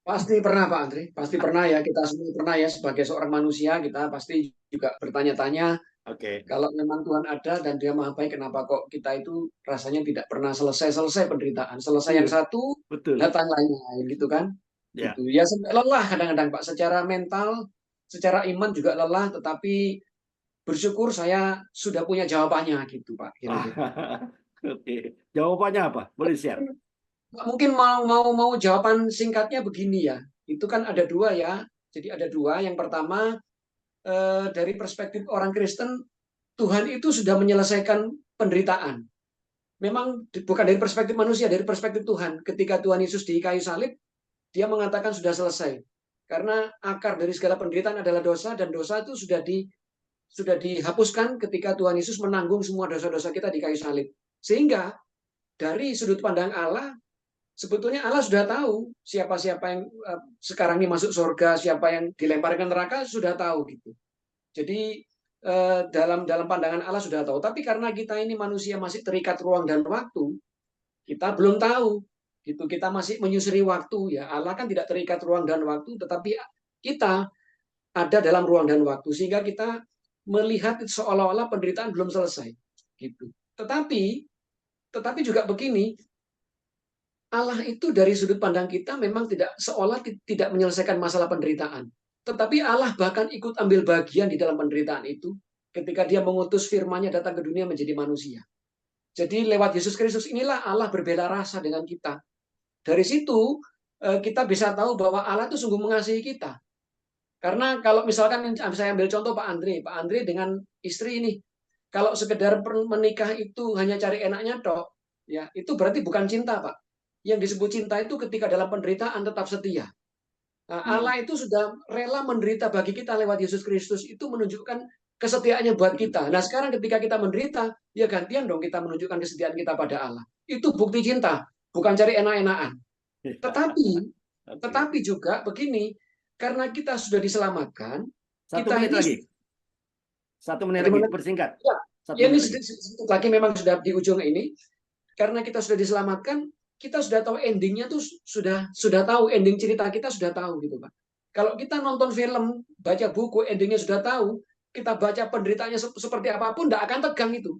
Pasti pernah Pak Andri, pasti pernah ya, kita semua pernah ya, sebagai seorang manusia kita pasti juga bertanya-tanya,
Oke.
kalau memang Tuhan ada dan Dia Maha Baik, kenapa kok kita itu rasanya tidak pernah selesai penderitaan, selesai yang
Iya,
satu
betul.
datang lain gitu kan.
Ya.
Gitu. Ya sampai lelah kadang-kadang Pak, secara mental, secara iman juga lelah, tetapi bersyukur saya sudah punya jawabannya gitu Pak, kira-kira.
Oke. Jawabannya apa? Boleh share?
Mungkin mau jawaban singkatnya begini ya. Itu kan ada dua ya. Jadi ada dua. Yang pertama, dari perspektif orang Kristen, Tuhan itu sudah menyelesaikan penderitaan. Memang bukan dari perspektif manusia, dari perspektif Tuhan. Ketika Tuhan Yesus di kayu salib, Dia mengatakan sudah selesai. Karena akar dari segala penderitaan adalah dosa, dan dosa itu sudah dihapuskan ketika Tuhan Yesus menanggung semua dosa-dosa kita di kayu salib. Sehingga dari sudut pandang Allah, sebetulnya Allah sudah tahu siapa-siapa yang sekarang ini masuk surga, siapa yang dilemparkan neraka sudah tahu gitu. Jadi dalam pandangan Allah sudah tahu. Tapi karena kita ini manusia masih terikat ruang dan waktu, kita belum tahu. Gitu. Kita masih menyusuri waktu ya. Allah kan tidak terikat ruang dan waktu, tetapi kita ada dalam ruang dan waktu sehingga kita melihat seolah-olah penderitaan belum selesai. Gitu. Tetapi juga begini, Allah itu dari sudut pandang kita memang tidak seolah tidak menyelesaikan masalah penderitaan. Tetapi Allah bahkan ikut ambil bagian di dalam penderitaan itu ketika Dia mengutus firman-Nya datang ke dunia menjadi manusia. Jadi lewat Yesus Kristus inilah Allah berbela rasa dengan kita. Dari situ kita bisa tahu bahwa Allah itu sungguh mengasihi kita. Karena kalau misalkan saya ambil contoh Pak Andre dengan istri ini, kalau sekedar menikah itu hanya cari enaknya tok, ya itu berarti bukan cinta Pak. Yang disebut cinta itu ketika dalam penderitaan tetap setia. Nah, Allah itu sudah rela menderita bagi kita lewat Yesus Kristus, itu menunjukkan kesetiaannya buat kita. Nah, sekarang ketika kita menderita, ya gantian dong kita menunjukkan kesetiaan kita pada Allah. Itu bukti cinta, bukan cari enak-enakan. Tetapi juga begini, karena kita sudah diselamatkan,
Satu
kita
menit
ini
lagi. 1 menit lagi, persingkat.
Ya, ini sedikit lagi memang sudah di ujung ini. Karena kita sudah diselamatkan, kita sudah tahu endingnya tuh sudah tahu ending cerita kita sudah tahu gitu Pak. Kalau kita nonton film, baca buku, endingnya sudah tahu, kita baca penderitaannya seperti apapun, tidak akan tegang itu.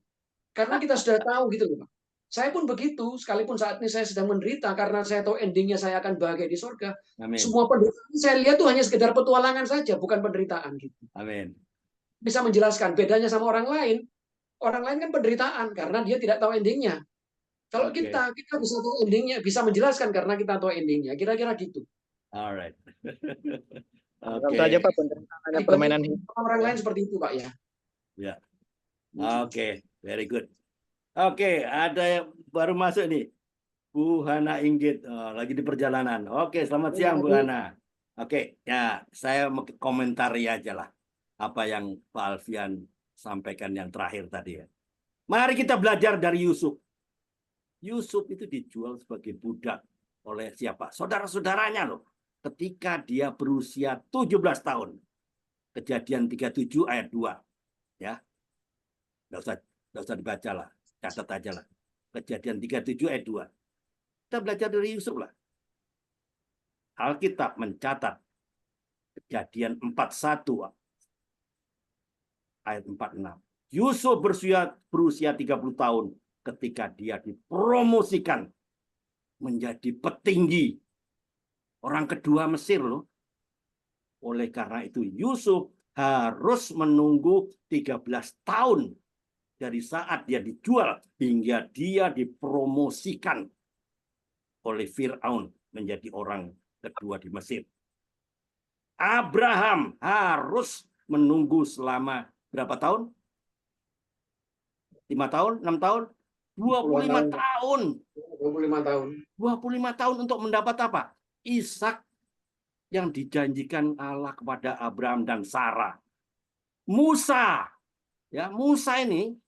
Karena kita sudah tahu gitu loh Pak. Saya pun begitu, sekalipun saat ini saya sedang menderita, karena saya tahu endingnya saya akan bahagia di surga.
Amin.
Semua penderitaan saya lihat tuh hanya sekedar petualangan saja, bukan penderitaan gitu.
Amin.
Bisa menjelaskan bedanya sama orang lain kan penderitaan karena dia tidak tahu endingnya. Kalau kita bisa tahu endingnya, bisa menjelaskan karena kita tahu endingnya. Kira-kira gitu.
Alright.
Itu aja Pak, hanya permainan hidup.
Orang lain seperti itu Pak ya.
Ya. Oke, very good. Oke, ada yang baru masuk nih. Bu Hana Inggit, lagi di perjalanan. Oke, selamat siang Bu Hana. Oke, ya saya mau komentari aja lah apa yang Pak Alfian sampaikan yang terakhir tadi ya. Mari kita belajar dari Yusuf. Yusuf itu dijual sebagai budak oleh siapa? Saudara-saudaranya loh. Ketika dia berusia 17 tahun. Kejadian 37 ayat 2. Ya. Nggak usah dibaca lah. Catat aja lah. Kejadian 37 ayat 2. Kita belajar dari Yusuf lah. Alkitab mencatat Kejadian 41 ayat 46. Yusuf berusia 30 tahun ketika dia dipromosikan menjadi petinggi orang kedua Mesir loh. Oleh karena itu Yusuf harus menunggu 13 tahun dari saat dia dijual hingga dia dipromosikan oleh Firaun menjadi orang kedua di Mesir. Abraham harus menunggu selama berapa tahun? 5 tahun? 6 tahun? 25 tahun.
25 tahun.
25 tahun untuk mendapat apa? Ishak yang dijanjikan Allah kepada Abraham dan Sarah. Musa. Ya, Musa ini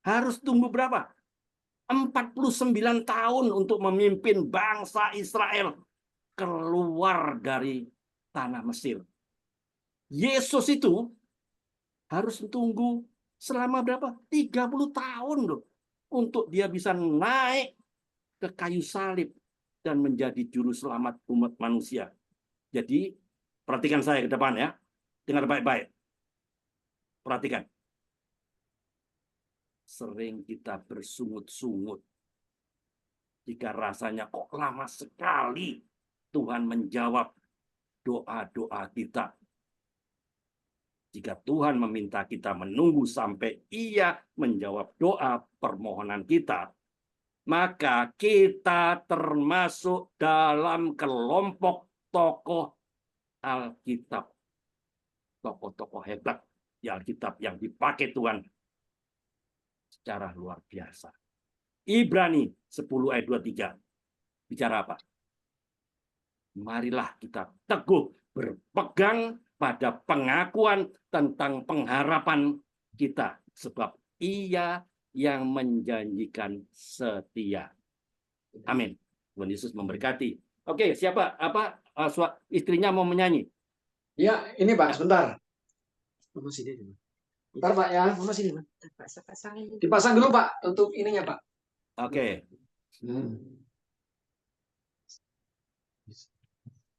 harus tunggu berapa? 49 tahun untuk memimpin bangsa Israel keluar dari tanah Mesir. Yesus itu harus tunggu selama berapa? 30 tahun loh. Untuk dia bisa naik ke kayu salib. dan menjadi juru selamat umat manusia. Jadi, perhatikan saya ke depan ya. Dengar baik-baik. Perhatikan. Sering kita bersungut-sungut jika rasanya kok lama sekali Tuhan menjawab doa-doa kita. Jika Tuhan meminta kita menunggu sampai Ia menjawab doa permohonan kita, maka kita termasuk dalam kelompok tokoh Alkitab. Tokoh-tokoh hebat di Alkitab yang dipakai Tuhan secara luar biasa. Ibrani 10 ayat 23. Bicara apa? Marilah kita teguh berpegang pada pengakuan tentang pengharapan kita. Sebab Ia yang menjanjikan setia. Amin. Tuhan Yesus memberkati. Oke, siapa? Istrinya mau menyanyi?
Ya, ini Pak, sebentar. Mama sini. Bentar Pak ya, Mama sini. Dipasang dulu Pak, untuk ininya Pak.
Oke.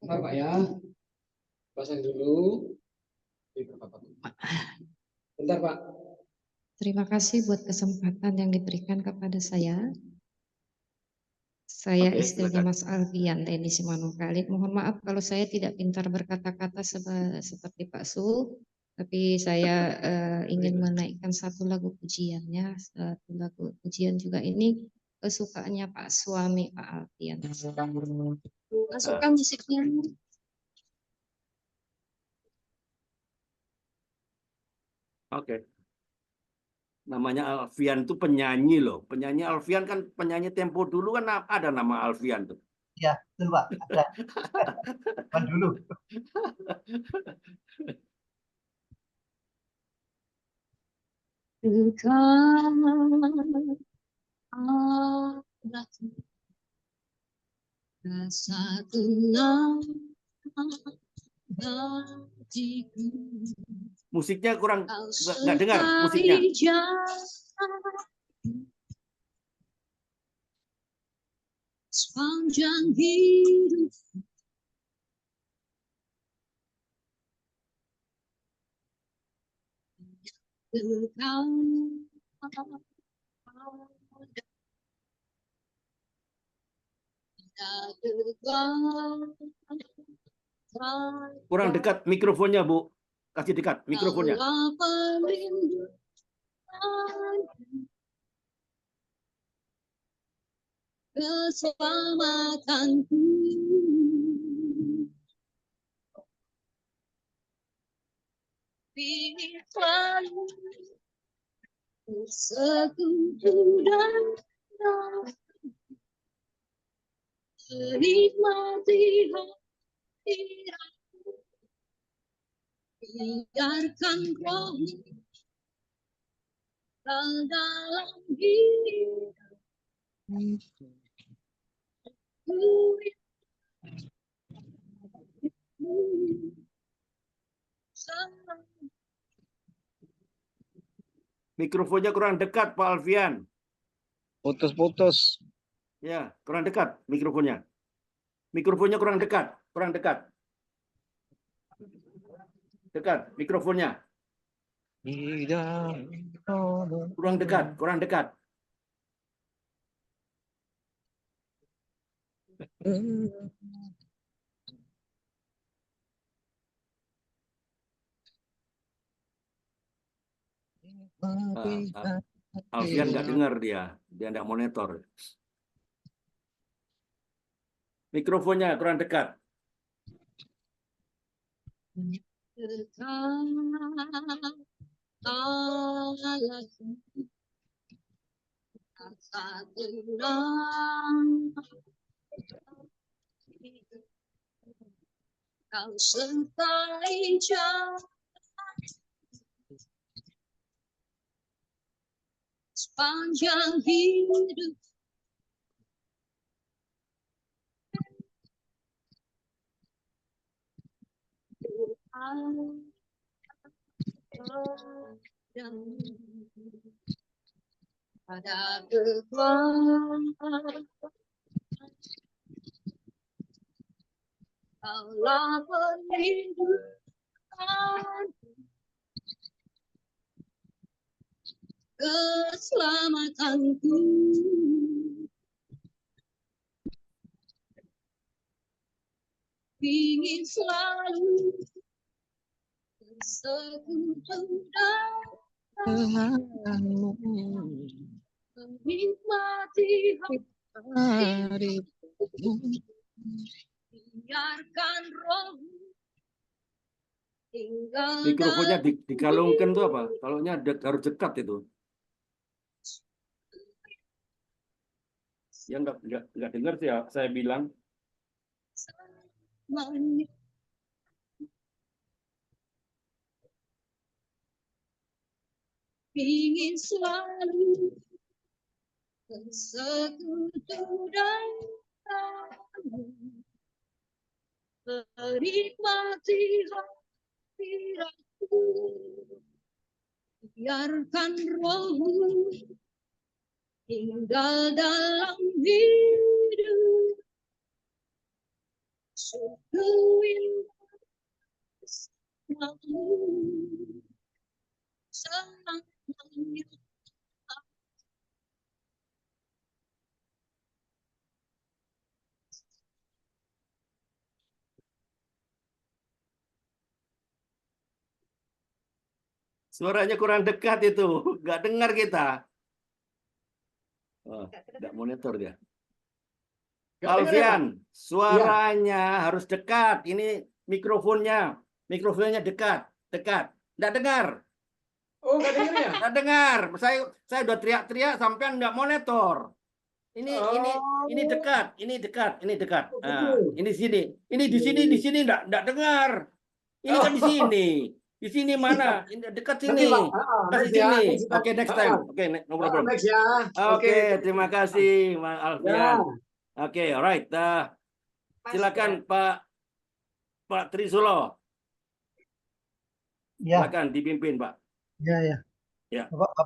Bentar Pak ya. Pasang dulu. Bentar Pak.
Terima kasih buat kesempatan yang diberikan kepada saya. Saya
Oke,
istrinya
silakan.
Mas Alfian Teni Simanungkalit. Mohon maaf kalau saya tidak pintar berkata-kata seperti Pak Su, tapi saya ingin menaikkan satu lagu pujiannya. Satu lagu pujian juga ini kesukaannya Pak suami Pak Alfian. Masukkan musiknya.
Oke. Namanya Alfian itu penyanyi loh. Penyanyi Alfian kan penyanyi tempo dulu kan ada nama Alfian tuh.
Ya, betul Pak. Ada. Bukan dulu.
Satu
Musiknya kurang nggak dengar musiknya.
Sepanjang hidup
Kurang dekat mikrofonnya, Bu. Kasih dekat mikrofonnya.
Keselamatanku pilihlah sekutu dan menikmati hadiratmu, biarkan rohmu dalam hidupku.
Mikrofonnya kurang dekat, Pak Alfian.
Putus-putus.
Ya, kurang dekat mikrofonnya. Mikrofonnya kurang dekat, kurang dekat. Dekat mikrofonnya. Kurang dekat, kurang dekat. Alfian nggak dengar dia nggak monitor. Mikrofonnya kurang dekat.
Kau sertai jalan sepanjang hidup. Pada kekuatan Kaulah perlindungan, keselamatanku. Ingin selalu bersekutu denganmu, menikmati harimu, biarkan roh tinggal
Mikrofonnya
dalam
dikalungkan tuh apa? Kalaunya harus dekat itu. Ya nggak dengar sih ya, saya bilang.
selamanya. Ingin selalu bersekutu denganmu, menikmati hadiratmu, biarkan rohmu tinggal dalam hidup. Sungguh indah bersamamu, selamanya.
Suaranya kurang dekat itu, nggak dengar kita. Oh, nggak monitor dia.
Nggak dengar ya, Pak?
Alfian, suaranya harus dekat. Ini mikrofonnya dekat, nggak dengar,
Oh, nggak dengar ya?
nggak dengar. Saya udah teriak-teriak sampean nggak monitor. Ini dekat. Nah, ini di sini nggak dengar. Ini kan di sini. Di sini mana? Ini dekat
Nanti,
sini.
Pak.
Kasih
Next ya,
sini.
next, Pak.
Oke, next time. Oke, no problem.
Next ya.
Oke, terima kasih, Mas
Ya.
Alfian. Oke, alright. Silakan Pak Trisulo.
Ya,
Silakan dipimpin, Pak.
ya, ya.
Ya.
Bapak